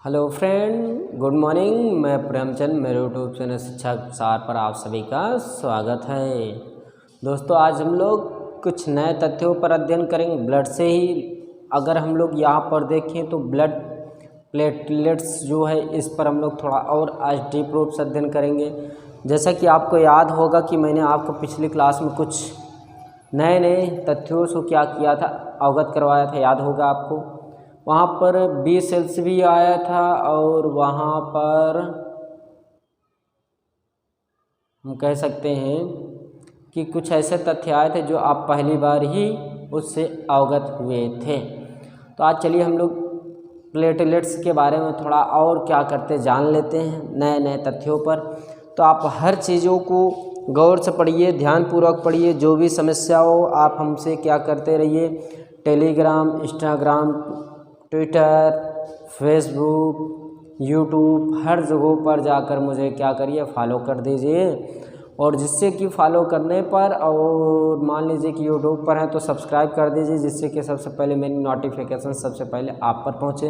Hello friend, good morning. मैं प्रेमचंद, मेरे YouTube channel शिक्षा सार पर आप सभी का स्वागत है। दोस्तों, आज हम लोग कुछ नए तथ्यों पर अध्ययन करेंगे। ब्लड से ही अगर हम लोग यहाँ पर देखें तो ब्लड प्लेटलेट्स जो है, इस पर हम लोग थोड़ा और आज डीप रूप से अध्ययन करेंगे। जैसा कि आपको याद होगा कि मैंने आपको पिछली क्लास में कुछ नए नए तथ्यों से क्या किया था, अवगत करवाया था, याद होगा आपको। वहाँ पर बी सेल्स भी आया था और वहाँ पर हम कह सकते हैं कि कुछ ऐसे तथ्य आए थे जो आप पहली बार ही उससे अवगत हुए थे। तो आज चलिए हम लोग प्लेटलेट्स के बारे में थोड़ा और क्या करते जान लेते हैं नए नए तथ्यों पर। तो आप हर चीज़ों को गौर से पढ़िए, ध्यानपूर्वक पढ़िए। जो भी समस्या हो आप हमसे क्या करते रहिए, Telegram, Instagram, Twitter, Facebook, YouTube, हर जगहों पर जाकर मुझे क्या करिए, फॉलो कर दीजिए। और जिससे कि फॉलो करने पर, और मान लीजिए कि यूट्यूब पर है तो सब्सक्राइब कर दीजिए, जिससे कि सबसे पहले मेरी नोटिफिकेशन सबसे पहले आप पर पहुँचे।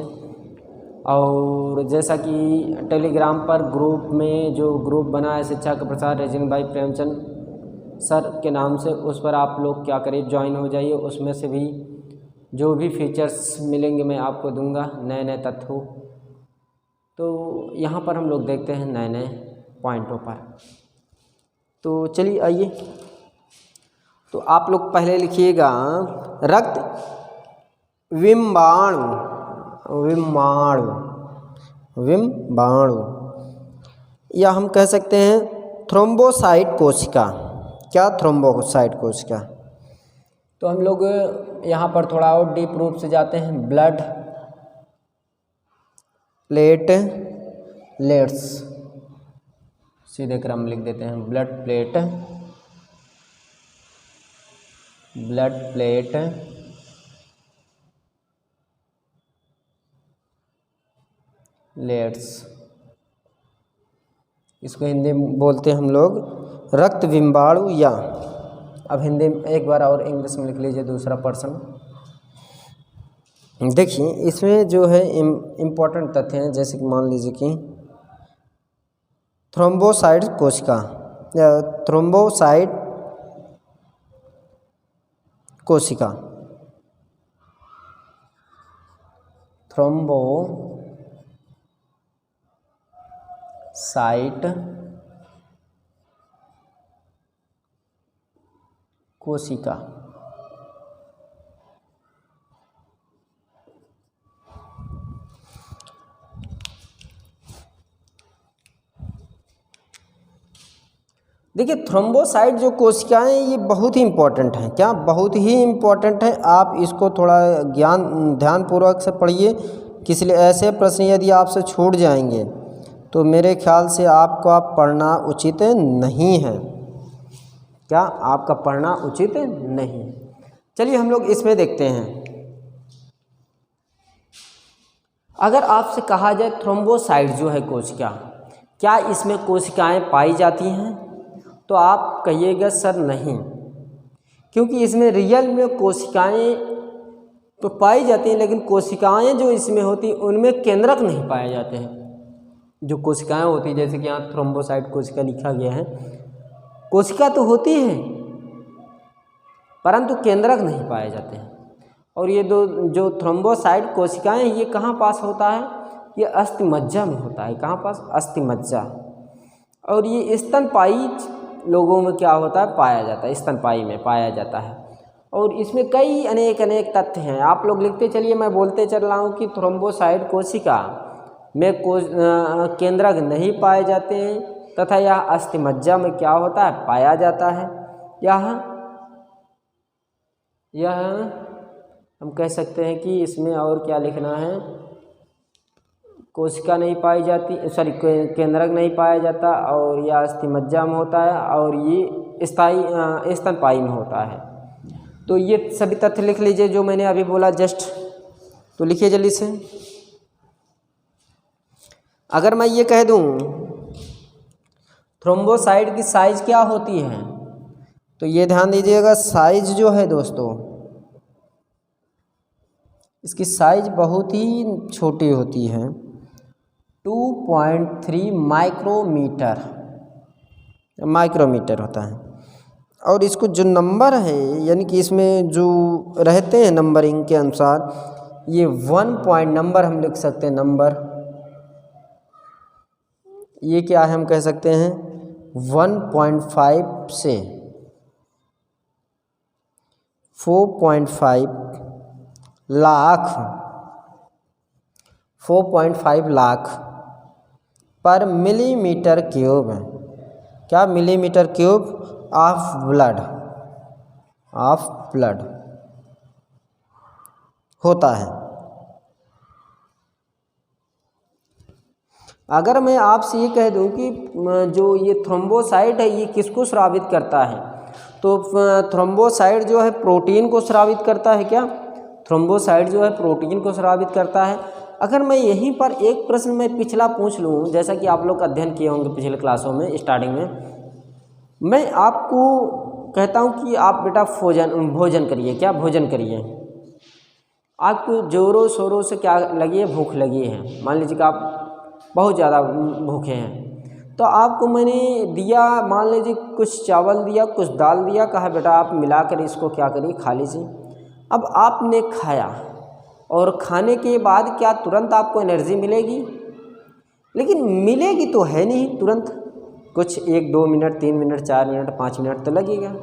और जैसा कि टेलीग्राम पर ग्रुप में जो ग्रुप बना है शिक्षा का प्रसार रेजिंग बाई प्रेमचंद सर के नाम से, उस पर आप लोग क्या करिए, ज्वाइन हो जाइए। उसमें से भी जो भी फीचर्स मिलेंगे मैं आपको दूंगा, नए नए तथ्यों। तो यहाँ पर हम लोग देखते हैं नए नए पॉइंटों पर। तो चलिए आइए। तो आप लोग पहले लिखिएगा रक्त विम्बाणु, विम्बाणु, या हम कह सकते हैं थ्रोम्बोसाइट कोशिका। क्या थ्रोम्बोसाइट कोशिका? तो हम लोग यहाँ पर थोड़ा और डीप रूप से जाते हैं। ब्लड प्लेटलेट्स, सीधे क्रम लिख देते हैं। ब्लड प्लेटलेट्स, इसको हिंदी में बोलते हैं हम लोग रक्त विम्बाणु। या अब हिंदी में एक बार और इंग्लिश में लिख लीजिए दूसरा पर्सन। देखिए इसमें जो है इम्पोर्टेंट तथ्य हैं, जैसे कि मान लीजिए कि थ्रोम्बोसाइट कोशिका या थ्रोम्बोसाइट कोशिका, थ्रोम्बोसाइट कोशिका देखिए थ्रोम्बोसाइट जो कोशिकाएं, ये बहुत ही इम्पोर्टेंट हैं। क्या? बहुत ही इम्पोर्टेंट है। आप इसको थोड़ा ध्यानपूर्वक से पढ़िए। किसी ऐसे प्रश्न यदि आपसे छूट जाएंगे तो मेरे ख्याल से आपका पढ़ना उचित नहीं है। क्या? आपका पढ़ना उचित नहीं। चलिए हम लोग इसमें देखते हैं। अगर आपसे कहा जाए थ्रोम्बोसाइट जो है कोशिका, क्या इसमें कोशिकाएं पाई जाती हैं? तो आप कहिएगा सर नहीं, क्योंकि इसमें रियल में कोशिकाएं तो पाई जाती हैं, लेकिन कोशिकाएं जो इसमें होती हैं उनमें केंद्रक नहीं पाए जाते हैं। जो कोशिकाएं होती हैं, जैसे कि यहाँ थ्रोम्बोसाइट कोशिका लिखा गया है, कोशिका तो होती है परंतु केंद्रक नहीं पाए जाते हैं। और ये जो थ्रोम्बोसाइट कोशिकाएं, ये कहाँ पास होता है? ये अस्थिमज्जा में होता है। कहाँ पास? अस्थिमज्जा। और ये स्तनपायी लोगों में क्या होता है? पाया जाता है, स्तनपायी में पाया जाता है। और इसमें कई अनेक तथ्य हैं। आप लोग लिखते चलिए, मैं बोलते चल रहा हूँ कि थ्रोम्बोसाइट कोशिका में केंद्रक नहीं पाए जाते हैं, तथा यह अस्थिमज्जा में क्या होता है? पाया जाता है। यह हम कह सकते हैं कि इसमें और क्या लिखना है, कोशिका नहीं पाई जाती, सॉरी केंद्रक नहीं पाया जाता, और यह अस्थिमज्जा में होता है, और ये स्थायी स्तनपायी में होता है। तो ये सभी तथ्य लिख लीजिए जो मैंने अभी बोला जस्ट। तो लिखिए जल्दी से। अगर मैं ये कह दूं थ्रोम्बोसाइट की साइज क्या होती है, तो ये ध्यान दीजिएगा, साइज जो है दोस्तों, इसकी साइज बहुत ही छोटी होती है। 2.3 माइक्रोमीटर होता है। और इसको जो नंबर है यानी कि इसमें जो रहते हैं नंबरिंग के अनुसार, ये 1 पॉइंट नंबर हम लिख सकते हैं। नंबर ये क्या है, हम कह सकते हैं 1.5 से 4.5 लाख 4.5 लाख पर मिलीमीटर क्यूब है। क्या? मिलीमीटर क्यूब ऑफ ब्लड होता है। अगर मैं आपसे ये कह दूं कि जो ये थ्रोम्बोसाइट है ये किसको स्रावित करता है, तो थ्रोम्बोसाइट जो है प्रोटीन को स्रावित करता है। क्या? थ्रोम्बोसाइट जो है प्रोटीन को स्रावित करता है। अगर मैं यहीं पर एक प्रश्न में पिछला पूछ लूँ, जैसा कि आप लोग अध्ययन किए होंगे पिछले क्लासों में स्टार्टिंग में, मैं आपको कहता हूँ कि आप बेटा भोजन करिए। क्या? भोजन करिए। आपको ज़ोरों शोरों से क्या लगी है? भूख लगी है। मान लीजिए कि आप बहुत ज़्यादा भूखे हैं, तो आपको मैंने दिया, मान लीजिए कुछ चावल दिया, कुछ दाल दिया, कहा बेटा आप मिलाकर इसको क्या करिए, खा लीजिए। अब आपने खाया और खाने के बाद क्या तुरंत आपको एनर्जी मिलेगी? लेकिन मिलेगी तो है नहीं तुरंत, कुछ 1-2 मिनट, 3 मिनट, 4 मिनट, 5 मिनट तो लगेगा।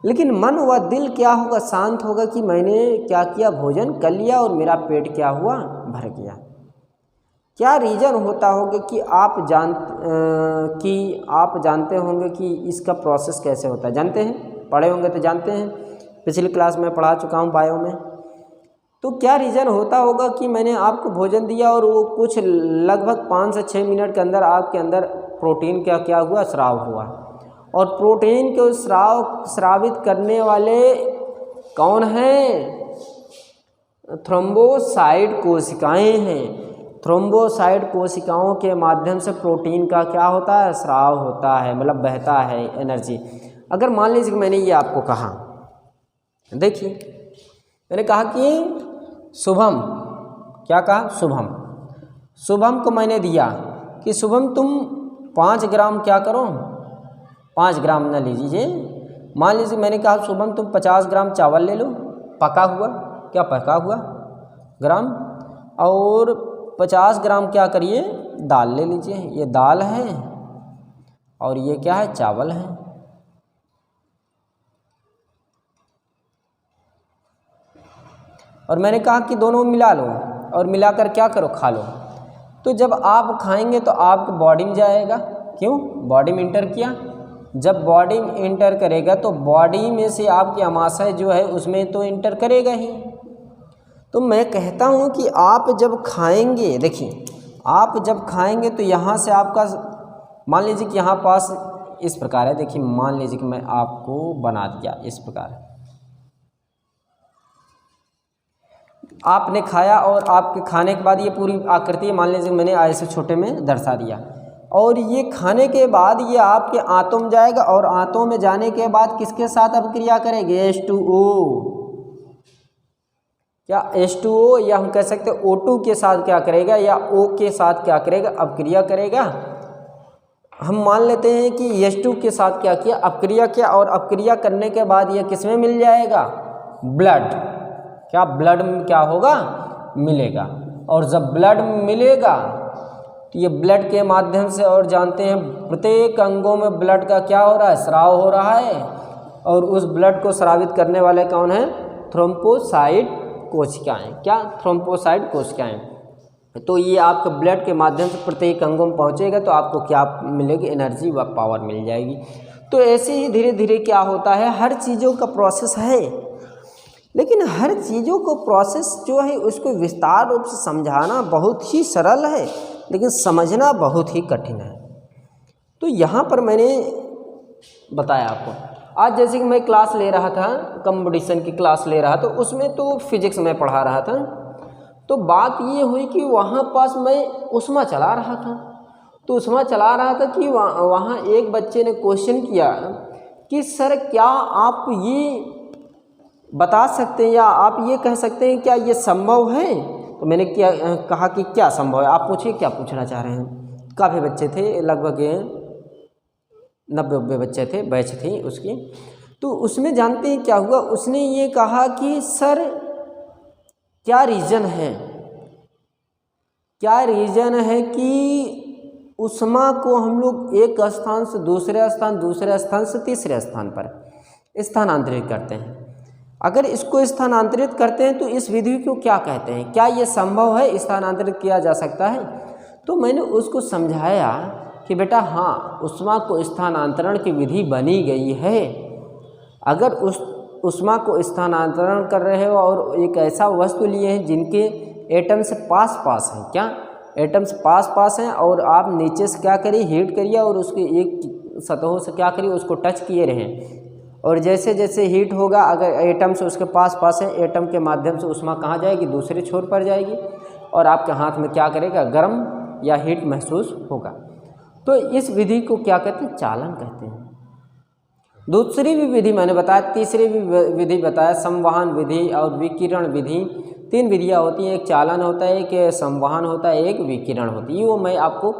लेकिन मन व दिल क्या होगा? शांत होगा कि मैंने क्या किया? भोजन कर लिया और मेरा पेट क्या हुआ? भर गया। क्या रीज़न होता होगा कि आप जानते होंगे कि इसका प्रोसेस कैसे होता है? जानते हैं? पढ़े होंगे तो जानते हैं, पिछली क्लास में पढ़ा चुका हूँ बायो में। तो क्या रीज़न होता होगा कि मैंने आपको भोजन दिया और वो कुछ लगभग 5 से 6 मिनट के अंदर आपके अंदर प्रोटीन का क्या हुआ? स्राव हुआ। और प्रोटीन को स्रावित करने वाले कौन हैं? थ्रोम्बोसाइट कोशिकाएं हैं। थ्रोम्बोसाइट कोशिकाओं के माध्यम से प्रोटीन का क्या होता है? स्राव होता है, मतलब बहता है एनर्जी। अगर मान लीजिए कि मैंने ये आपको कहा, देखिए मैंने कहा कि शुभम, क्या कहा? शुभम को मैंने दिया कि शुभम तुम 5 ग्राम क्या करो? 5 ग्राम न लीजिए। मान लीजिए मैंने कहा शुभम तुम 50 ग्राम चावल ले लो, पका हुआ, क्या पका हुआ ग्राम, और 50 ग्राम क्या करिए? दाल ले लीजिए। ये दाल है और ये क्या है? चावल है। और मैंने कहा कि दोनों मिला लो और मिलाकर क्या करो? खा लो। तो जब आप खाएंगे तो आपकी बॉडी में जाएगा। क्यों? बॉडी में इंटर किया। जब बॉडी में इंटर करेगा तो बॉडी में से आपकी आमाशय जो है उसमें तो इंटर करेगा ही। तो मैं कहता हूँ कि आप जब खाएंगे, देखिए आप जब खाएंगे तो यहाँ से आपका, मान लीजिए कि यहाँ पास इस प्रकार है। देखिए मान लीजिए कि मैं आपको बना दिया इस प्रकार, आपने खाया और आपके खाने के बाद ये पूरी आकृति मान लीजिए मैंने ऐसे छोटे में दर्शा दिया, और ये खाने के बाद ये आपके आंतों में जाएगा और आंतों में जाने के बाद किसके साथ अभिक्रिया करेगी? H2O। क्या? H2O, या हम कह सकते हैं O2 के साथ क्या करेगा, या O के साथ क्या करेगा? अभिक्रिया करेगा। हम मान लेते हैं कि H2 के साथ क्या किया? अभिक्रिया किया, और अभिक्रिया करने के बाद ये किसमें मिल जाएगा? ब्लड। क्या? ब्लड में क्या होगा? मिलेगा। और जब ब्लड मिलेगा तो ये ब्लड के माध्यम से, और जानते हैं प्रत्येक अंगों में ब्लड का क्या हो रहा है? स्राव हो रहा है। और उस ब्लड को स्रावित करने वाले कौन हैं? थ्रोम्बोसाइट कोशिकाएं। क्या? थ्रोम्बोसाइट कोशिकाएं। तो ये आपके ब्लड के माध्यम से प्रत्येक अंगों में पहुंचेगा तो आपको क्या मिलेगी? एनर्जी व पावर मिल जाएगी। तो ऐसे ही धीरे धीरे क्या होता है, हर चीज़ों का प्रोसेस है, लेकिन हर चीज़ों को प्रोसेस जो है उसको विस्तार रूप से समझाना बहुत ही सरल है, लेकिन समझना बहुत ही कठिन है। तो यहाँ पर मैंने बताया आपको, आज जैसे कि मैं क्लास ले रहा था, कंपटीशन की क्लास ले रहा था, उसमें तो फिजिक्स में पढ़ा रहा था। तो बात ये हुई कि वहाँ पास मैं उष्मा चला रहा था, तो उष्मा चला रहा था कि वहाँ एक बच्चे ने क्वेश्चन किया कि सर क्या आप ये बता सकते हैं या आप ये कह सकते हैं क्या ये संभव है? तो मैंने क्या कहा कि क्या संभव है। आप पूछिए क्या पूछना चाह रहे हैं। काफ़ी बच्चे थे, लगभग 90 बच्चे थे, बैच थी उसकी। तो उसमें जानते हैं क्या हुआ, उसने ये कहा कि सर क्या रीज़न है, क्या रीज़न है कि उष्मा को हम लोग एक स्थान से दूसरे स्थान, दूसरे स्थान से तीसरे स्थान पर स्थानांतरित करते हैं। अगर इसको स्थानांतरित करते हैं तो इस विधि को क्या कहते हैं, क्या ये संभव है, स्थानांतरित किया जा सकता है। तो मैंने उसको समझाया कि बेटा हाँ, उष्मा को स्थानांतरण की विधि बनी गई है। अगर उस उष्मा को स्थानांतरण कर रहे हो और एक ऐसा वस्तु लिए हैं जिनके एटम्स पास पास हैं, क्या एटम्स पास पास हैं, और आप नीचे से क्या करिए, हीट करिए और उसके एक सतहों से क्या करिए, उसको टच किए रहें। और जैसे जैसे हीट होगा, अगर एटम्स उसके पास पास है, एटम के माध्यम से उष्मा कहाँ जाएगी, दूसरे छोर पर जाएगी और आपके हाथ में क्या करेगा, गर्म या हीट महसूस होगा। तो इस विधि को क्या कहते हैं, चालन कहते हैं। दूसरी भी विधि मैंने बताया, तीसरी भी विधि बताया, संवहन विधि और विकिरण विधि। 3 विधियाँ होती हैं, एक चालन होता है, एक संवहन होता है, एक विकिरण होती है। वो मैं आपको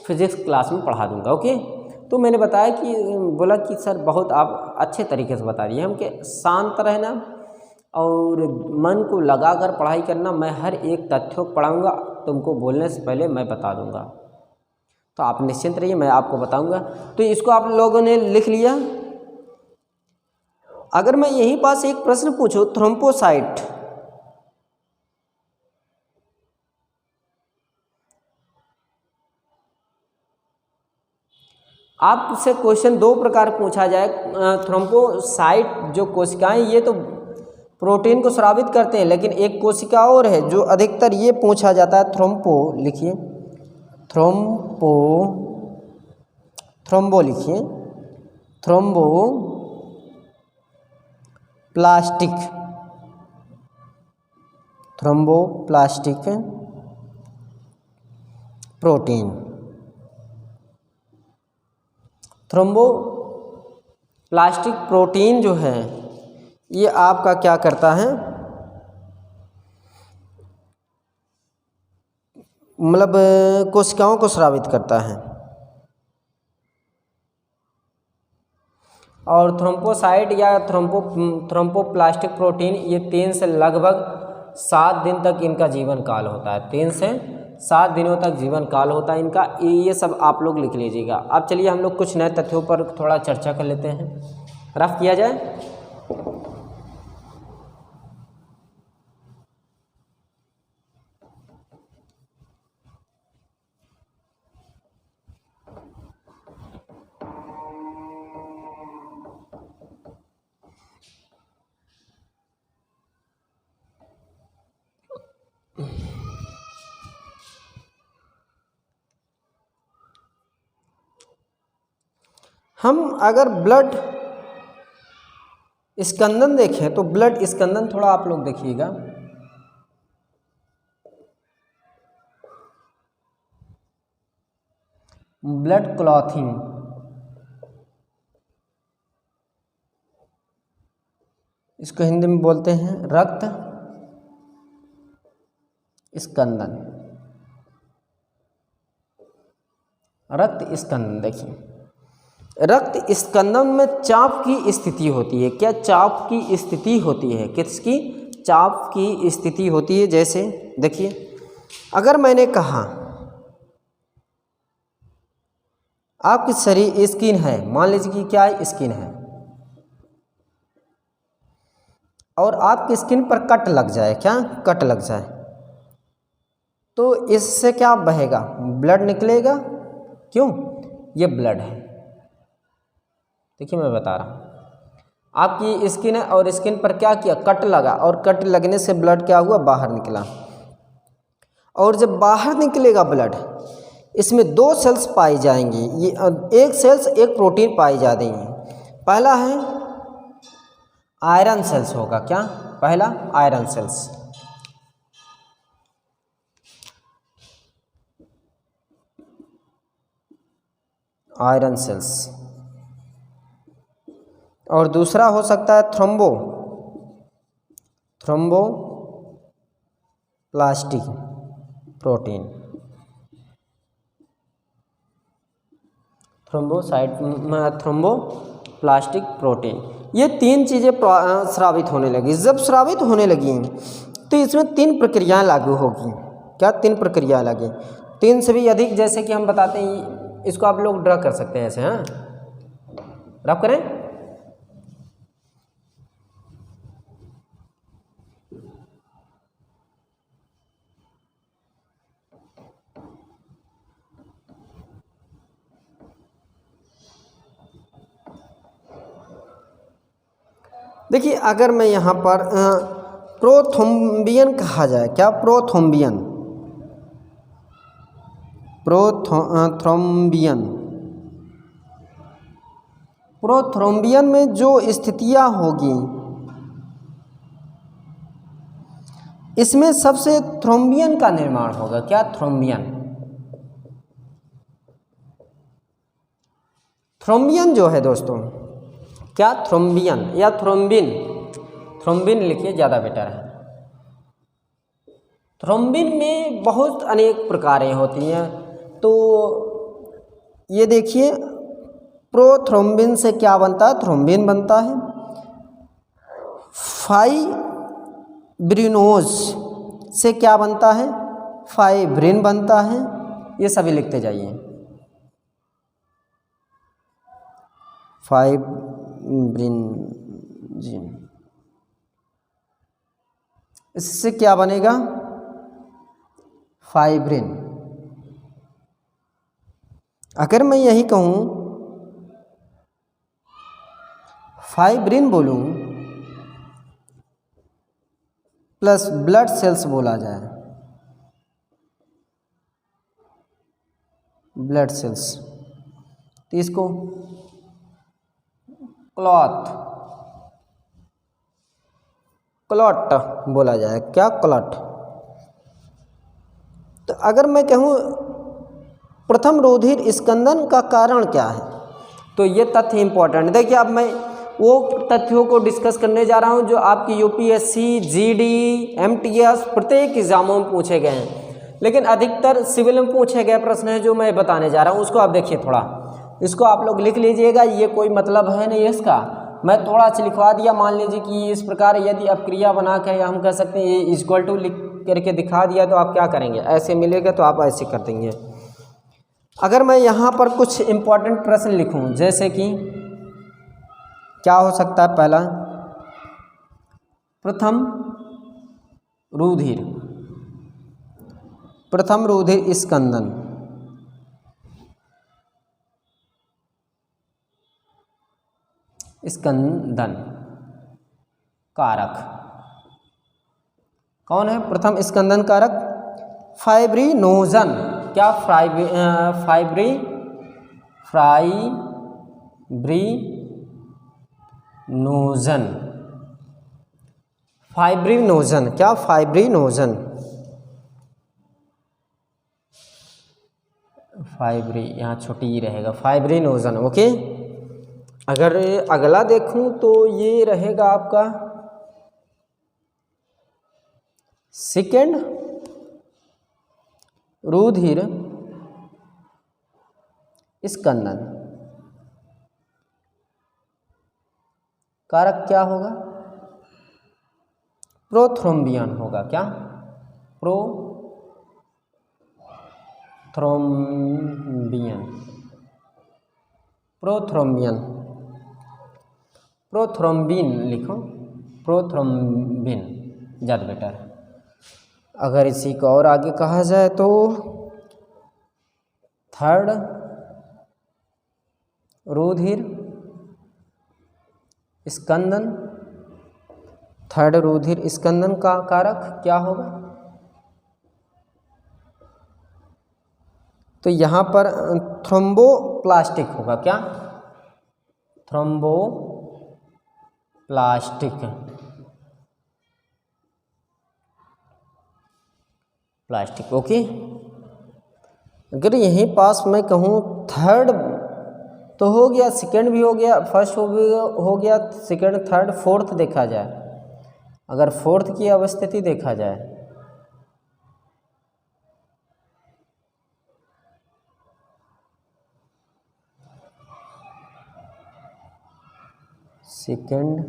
फिजिक्स क्लास में पढ़ा दूंगा, ओके। तो मैंने बताया कि बोला कि सर बहुत आप अच्छे तरीके से बता दिए, हम कि शांत रहना और मन को लगाकर पढ़ाई करना। मैं हर एक तथ्य को पढ़ाऊँगा, तुमको बोलने से पहले मैं बता दूँगा, तो आप निश्चिंत रहिए, मैं आपको बताऊँगा। तो इसको आप लोगों ने लिख लिया। अगर मैं यहीं पास एक प्रश्न पूछूं, थ्रोम्बोसाइट, आपसे क्वेश्चन 2 प्रकार पूछा जाए। थ्रोम्बोसाइट जो कोशिकाएं, ये तो प्रोटीन को स्रावित करते हैं, लेकिन एक कोशिका और है जो अधिकतर ये पूछा जाता है, थ्रोम्बो लिखिए, थ्रोम्बो लिखिए, thrombo plastic, thromboplastic protein. Thromboplastic protein जो है ये आपका क्या करता है, मतलब कोशिकाओं को स्रावित करता है। और थ्रोम्बोसाइट या थ्रोम्बोप्लास्टिक प्रोटीन, ये 3 से लगभग 7 दिन तक इनका जीवन काल होता है। 3 से 7 दिनों तक जीवन काल होता है इनका। ये सब आप लोग लिख लीजिएगा। अब चलिए हम लोग कुछ नए तथ्यों पर थोड़ा चर्चा कर लेते हैं। रफ किया जाए। हम अगर ब्लड स्कंदन देखें तो ब्लड स्कंदन थोड़ा आप लोग देखिएगा। ब्लड क्लॉथिंग, इसको हिंदी में बोलते हैं रक्त स्कंदन। रक्त स्कंदन देखिए, रक्त स्कंदन में चाप की स्थिति होती है। क्या चाप की स्थिति होती है, किसकी, चाप की स्थिति होती है। जैसे देखिए, अगर मैंने कहा आपकी शरीर स्किन है, मान लीजिए कि क्या है, स्किन है, और आपकी स्किन पर कट लग जाए, क्या कट लग जाए, तो इससे क्या बहेगा, ब्लड निकलेगा। क्यों, ये ब्लड है। देखिए मैं बता रहा हूँ, आपकी स्किन है और स्किन पर क्या किया, कट लगा, और कट लगने से ब्लड क्या हुआ, बाहर निकला। और जब बाहर निकलेगा ब्लड, इसमें 2 सेल्स पाई जाएंगी। ये एक सेल्स एक प्रोटीन पाई जा रही है। पहला है आयरन सेल्स होगा, क्या, पहला आयरन सेल्स, आयरन सेल्स। और दूसरा हो सकता है thrombo plastic protein, thromboplastic protein, ये तीन चीज़ें स्रावित होने लगी। जब स्रावित होने लगी तो इसमें तीन प्रक्रियाएं लागू होगी। क्या तीन प्रक्रियाएं लगी? तीन से भी अधिक, जैसे कि हम बताते हैं, इसको आप लोग ड्रा कर सकते हैं ऐसे। हाँ, ड्रा करें। देखिए, अगर मैं यहाँ पर प्रोथ्रोम्बियन कहा जाए, क्या प्रोथ्रोम्बियन, प्रोथ्रोम्बियन में जो स्थितियाँ होगी, इसमें सबसे थ्रोम्बियन का निर्माण होगा। क्या? थ्रोम्बियन। थ्रोम्बियन जो है दोस्तों, क्या? थ्रोम्बियन या थ्रोम्बिन, थ्रोम्बिन लिखिए, ज़्यादा बेटर है। थ्रोम्बिन में बहुत अनेक प्रकारें होती हैं। तो ये देखिए, प्रोथ्रोम्बिन से क्या बनता है? थ्रोम्बिन बनता है। फाइब्रिनोज से क्या बनता है? फाइब्रिन बनता है। ये सभी लिखते जाइए। फाइब्रिनोजिन, इससे क्या बनेगा? फाइब्रिन। अगर मैं यही कहूँ, फाइब्रिन बोलूँ प्लस ब्लड सेल्स बोला जाए, ब्लड सेल्स, तो इसको क्लॉट बोला जाए। क्या? क्लॉट। तो अगर मैं कहूँ प्रथम रुधिर स्कंदन का कारण क्या है, तो ये तथ्य इंपॉर्टेंट है। देखिए, अब मैं वो तथ्यों को डिस्कस करने जा रहा हूँ जो आपकी यूपीएससी, जीडी, एमटीएस प्रत्येक एग्जामों में पूछे गए हैं, लेकिन अधिकतर सिविल में पूछे गए प्रश्न हैं जो मैं बताने जा रहा हूँ। उसको आप देखिए, थोड़ा इसको आप लोग लिख लीजिएगा। ये कोई मतलब है नहीं इसका, मैं थोड़ा सा लिखवा दिया। मान लीजिए कि इस प्रकार यदि आप क्रिया बना के, या हम कह सकते हैं ये इक्वल टू लिख करके दिखा दिया, तो आप क्या करेंगे? ऐसे मिलेगा तो आप ऐसे कर देंगे। अगर मैं यहाँ पर कुछ इम्पोर्टेंट प्रश्न लिखूँ, जैसे कि क्या हो सकता है? पहला, प्रथम रुधिर स्कंदन, कारक कौन है? प्रथम स्कंदन कारक फाइब्रिनोजन। क्या? फाइब्रिनोजन। क्या? फाइब्रिनोजन। यहाँ छोटी ही रहेगा, फाइब्रिनोजन। ओके। अगर अगला देखूं तो ये रहेगा आपका सेकेंड रुधिर स्कंदन कारक क्या होगा? प्रोथ्रोम्बियन होगा। क्या? प्रोथ्रोम्बिन लिखो, प्रोथ्रोम्बिन ज़्यादा बेटर है। अगर इसी को और आगे कहा जाए तो थर्ड रुधिर स्कंदन का कारक क्या होगा? तो यहाँ पर थ्रोम्बोप्लास्टिक होगा। क्या? प्लास्टिक। ओके। अगर यहीं पास मैं कहूँ थर्ड, तो हो गया, सेकेंड भी हो गया, फर्स्ट हो गया, सेकेंड, थर्ड, फोर्थ देखा जाए। अगर फोर्थ की अवस्थिति देखा जाए सेकंड,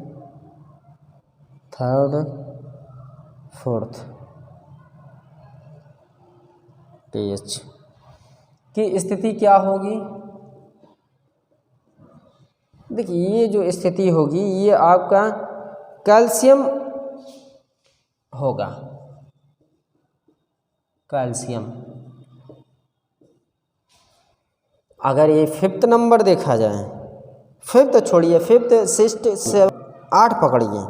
थर्ड, फोर्थ pH की स्थिति क्या होगी? देखिए ये जो स्थिति होगी ये आपका कैल्शियम होगा, कैल्शियम। अगर ये फिफ्थ नंबर देखा जाए, फिफ्थ छोड़िए, फिफ्थ सिक्स्थ से 8 पकड़िए,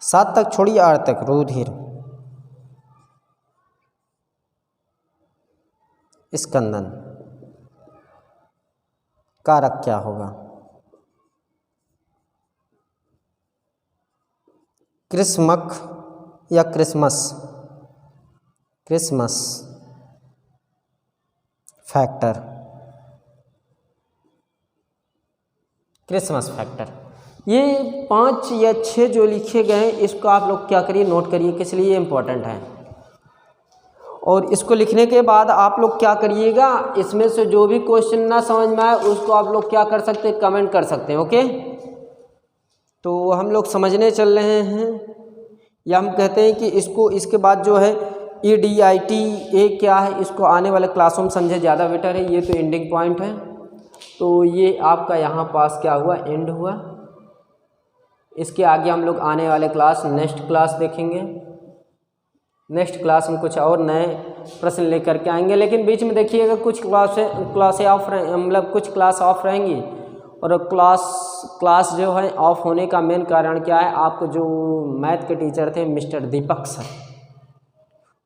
7 तक छोड़िए, 8 तक रुधिर, स्कंदन, कारक क्या होगा? क्रिस्मक या Christmas, Christmas factor, Christmas factor. ये 5 या 6 जो लिखे गए हैं इसको आप लोग क्या करिए, नोट करिए, किस लिए इम्पोर्टेंट है। और इसको लिखने के बाद आप लोग क्या करिएगा, इसमें से जो भी क्वेश्चन ना समझ में आए उसको आप लोग क्या कर सकते हैं, कमेंट कर सकते हैं। ओके, तो हम लोग समझने चल रहे हैं, या हम कहते हैं कि इसको इसके बाद जो है EDITA क्या है, इसको आने वाले क्लासों में समझे ज़्यादा बेटर है। ये तो एंडिंग पॉइंट है, तो ये आपका यहाँ पास क्या हुआ, एंड हुआ। इसके आगे हम लोग आने वाले क्लास, नेक्स्ट क्लास देखेंगे। नेक्स्ट क्लास में कुछ और नए प्रश्न लेकर के आएंगे, लेकिन बीच में देखिएगा कुछ क्लासें ऑफ मतलब कुछ क्लास ऑफ रहेंगी। और क्लास जो है ऑफ होने का मेन कारण क्या है, आपको जो मैथ के टीचर थे मिस्टर दीपक सर,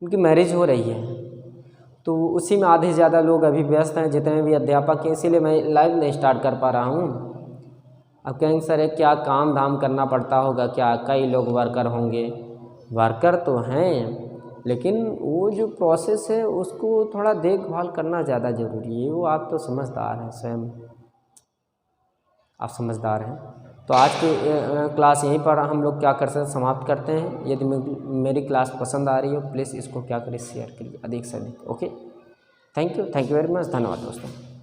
उनकी मैरिज हो रही है, तो उसी में आधे ज़्यादा लोग अभी व्यस्त हैं, जितने भी अध्यापक हैं, इसीलिए मैं लाइव नहीं स्टार्ट कर पा रहा हूँ। अब कहेंगे सर ये क्या काम धाम करना पड़ता होगा, क्या कई लोग वर्कर होंगे? वर्कर तो हैं, लेकिन वो जो प्रोसेस है उसको थोड़ा देखभाल करना ज़्यादा ज़रूरी है। वो आप तो समझदार हैं, स्वयं आप समझदार हैं। तो आज की क्लास यहीं पर हम लोग क्या कर सकते, समाप्त करते हैं। यदि मेरी क्लास पसंद आ रही हो प्लीज़ इसको क्या करें, शेयर करिए अधिक से अधिक। Okay, thank you very much, धन्यवाद दोस्तों।